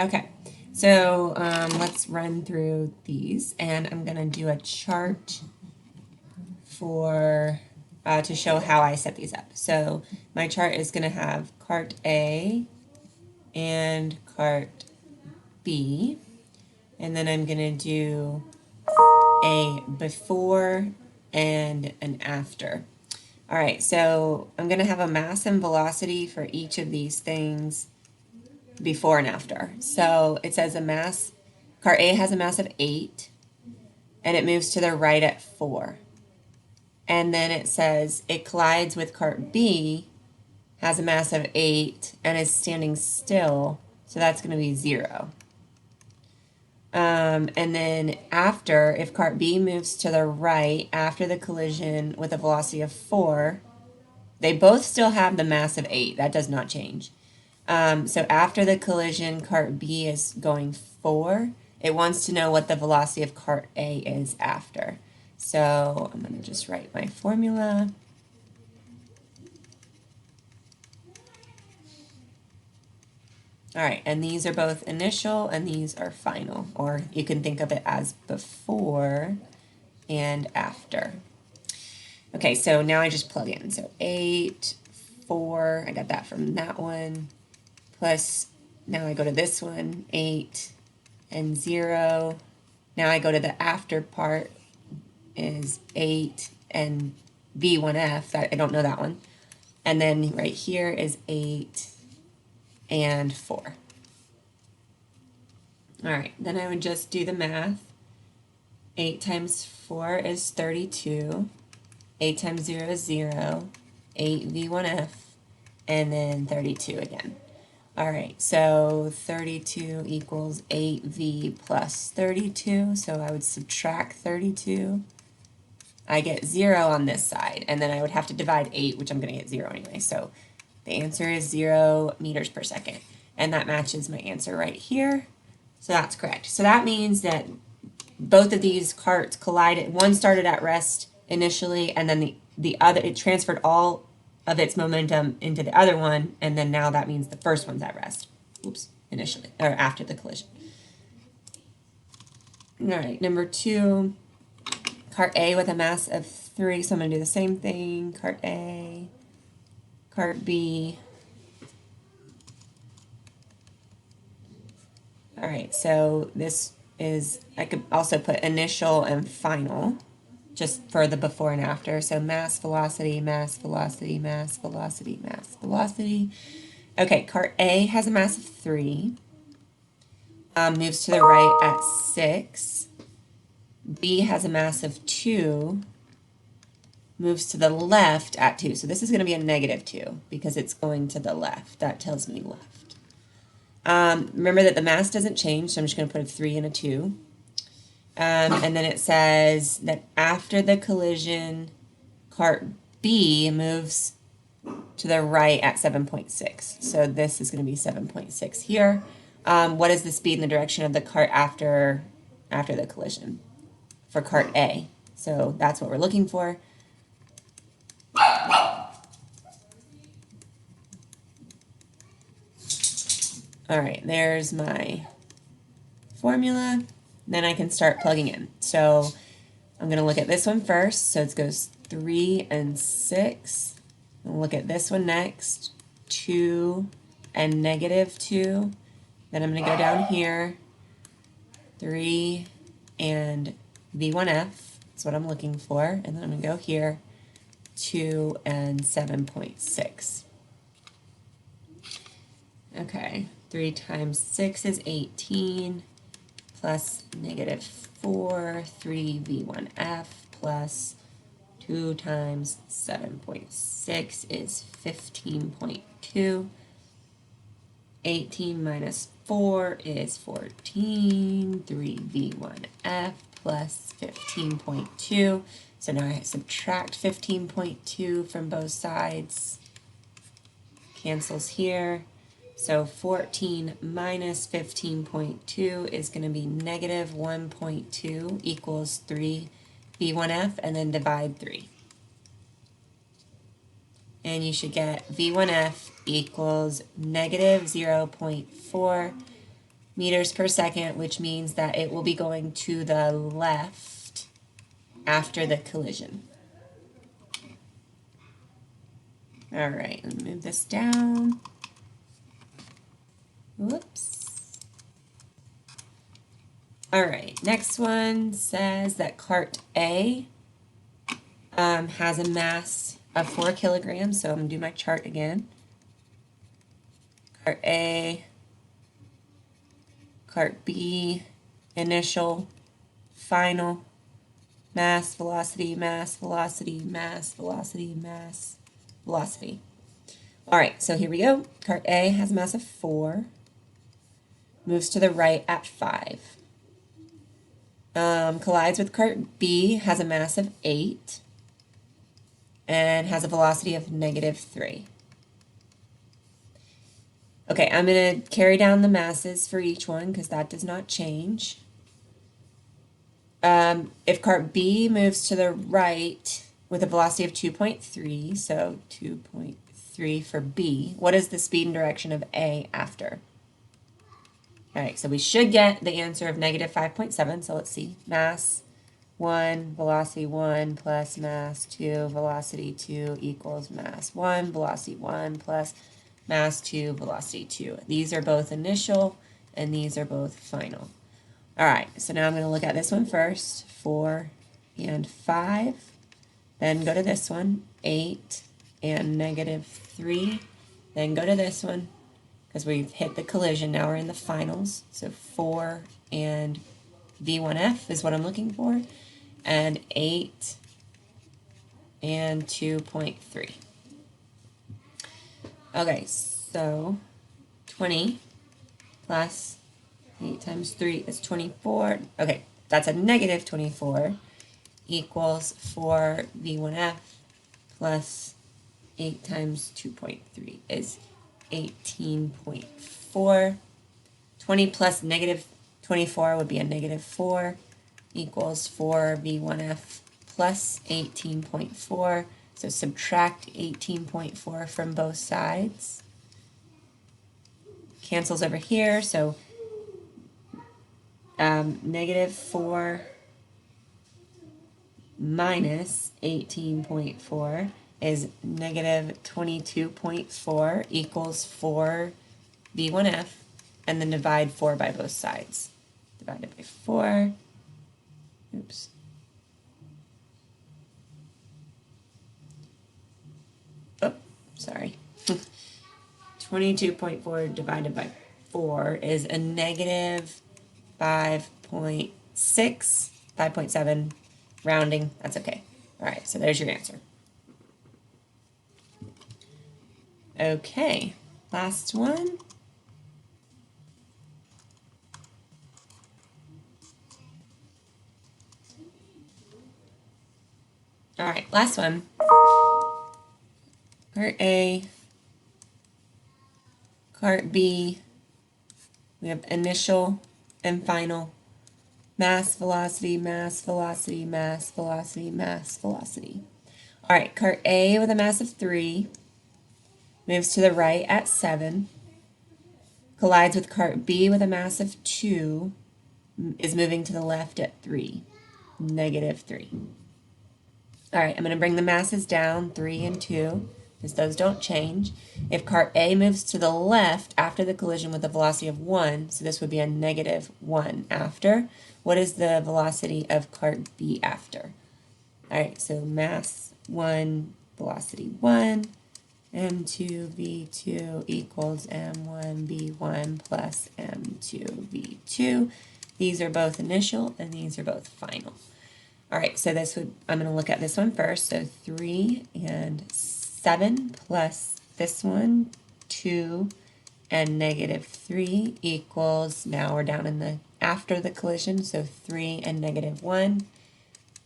Okay, so let's run through these, and I'm going to do a chart for to show how I set these up. So my chart is going to have cart A and cart B, and then I'm going to do a before and an after. All right, so I'm going to have a mass and velocity for each of these things before and after. So it says a mass, cart A has a mass of 8, and it moves to the right at 4. And then it says it collides with cart B, has a mass of 8, and is standing still, so that's going to be 0. And then after, if cart B moves to the right after the collision with a velocity of 4, they both still have the mass of 8. That does not change. So after the collision, cart B is going 4. It wants to know what the velocity of cart A is after. So I'm going to just write my formula. All right, and these are both initial and these are final, or you can think of it as before and after. Okay, so now I just plug in. So 8, 4, I got that from that one, plus now I go to this one, 8 and 0. Now I go to the after part is 8 and V1F, that I don't know that one. And then right here is 8 and 4. All right, then I would just do the math. 8 times 4 is 32. 8 times 0 is 0. 8 V1F, and then 32 again. All right, so 32 equals 8V plus 32, so I would subtract 32. I get 0 on this side, and then I would have to divide 8, which I'm going to get 0 anyway. So the answer is 0 meters per second, and that matches my answer right here. So that's correct. So that means that both of these carts collided. One started at rest initially, and then the other, it transferred all of its momentum into the other one, and then now that means the first one's at rest. Oops, initially, or after the collision. All right, number 2, cart A with a mass of 3, so I'm going to do the same thing. Cart A, cart B. All right, so this is, I could also put initial and final, just for the before and after. So mass, velocity, mass, velocity, mass, velocity, mass, velocity. Okay, cart A has a mass of 3, moves to the right at 6. B has a mass of 2, moves to the left at 2. So this is going to be a negative 2 because it's going to the left. That tells me left. Remember that the mass doesn't change, so I'm just going to put a 3 and a 2. And then it says that after the collision, cart B moves to the right at 7.6. So this is going to be 7.6 here. What is the speed and the direction of the cart after the collision for cart A? So that's what we're looking for. All right, there's my formula. Then I can start plugging in. So I'm going to look at this one first. So it goes 3 and 6. I'll look at this one next, 2 and negative 2. Then I'm going to go down here, 3 and V1F. That's what I'm looking for. And then I'm going to go here, 2 and 7.6. Okay, 3 times 6 is 18, plus negative 4, 3V1F, plus 2 times 7.6 is 15.2. 18 minus 4 is 14, 3V1F plus 15.2. So now I subtract 15.2 from both sides. Cancels here. So 14 minus 15.2 is going to be negative 1.2 equals 3 V1F, and then divide 3. And you should get V1F equals negative 0.4 meters per second, which means that it will be going to the left after the collision. All right, let me move this down. Whoops. All right, next one says that cart A has a mass of 4 kilograms, so I'm going to do my chart again. Cart A, cart B, initial, final, mass, velocity, mass, velocity, mass, velocity, mass, velocity. All right, so here we go. Cart A has a mass of 4, moves to the right at 5. Collides with cart B, has a mass of 8, and has a velocity of -3. Okay, I'm going to carry down the masses for each one because that does not change. If cart B moves to the right with a velocity of 2.3, so 2.3 for B, what is the speed and direction of A after? All right, so we should get the answer of -5.7, so let's see. Mass 1, velocity 1 plus mass 2, velocity 2 equals mass 1, velocity 1 plus mass 2, velocity 2. These are both initial, and these are both final. All right, so now I'm going to look at this one first, 4 and 5. Then go to this one, 8 and -3. Then go to this one, because we've hit the collision. Now we're in the finals. So 4 and V1F is what I'm looking for. And 8 and 2.3. Okay, so 20 plus 8 times 3 is 24. Okay, that's a -24 equals 4 V1F plus 8 times 2.3 is 18.4. 20 plus -24 would be a -4 equals 4 V1F plus 18.4. So subtract 18.4 from both sides. Cancels over here, so -4 minus 18.4 is -22.4 equals 4 V1F, and then divide 4 by both sides. Divided by 4. Oops. Oh, sorry. 22.4 divided by 4 is a -5.6, 5.7, rounding. That's okay. All right, so there's your answer. Okay, last one. All right, last one. Cart A, cart B, we have initial and final, mass, velocity, mass, velocity, mass, velocity, mass, velocity. All right, cart A with a mass of 3, moves to the right at 7, collides with cart B with a mass of 2, is moving to the left at 3, -3. All right, I'm going to bring the masses down, 3 and 2, because those don't change. If cart A moves to the left after the collision with a velocity of 1, so this would be a -1 after, what is the velocity of cart B after? All right, so mass 1, velocity 1, m2 v2 equals m1 v1 plus m2 v2. These are both initial, and these are both final. All right, so this would, I'm going to look at this one first. So 3 and 7 plus this one, 2 and -3 equals, now we're down in the after the collision, so 3 and -1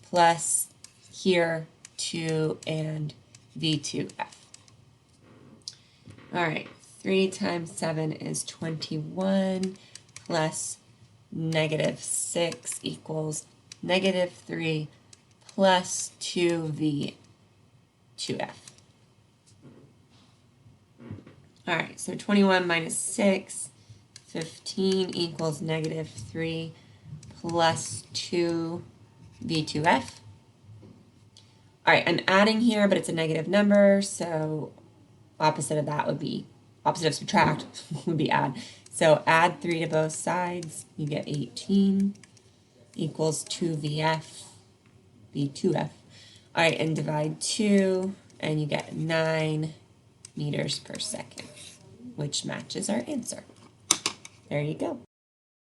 plus here 2 and V2F. All right, 3 times 7 is 21 plus -6 equals -3 plus 2V2F. All right, so 21 minus 6 15 equals negative 3 plus 2 V2F. All right, I'm adding here, but it's a negative number, so opposite of that would be, opposite of subtract would be add. So add 3 to both sides, you get 18 equals 2VF, V2F. All right, and divide 2, and you get 9 meters per second, which matches our answer. There you go.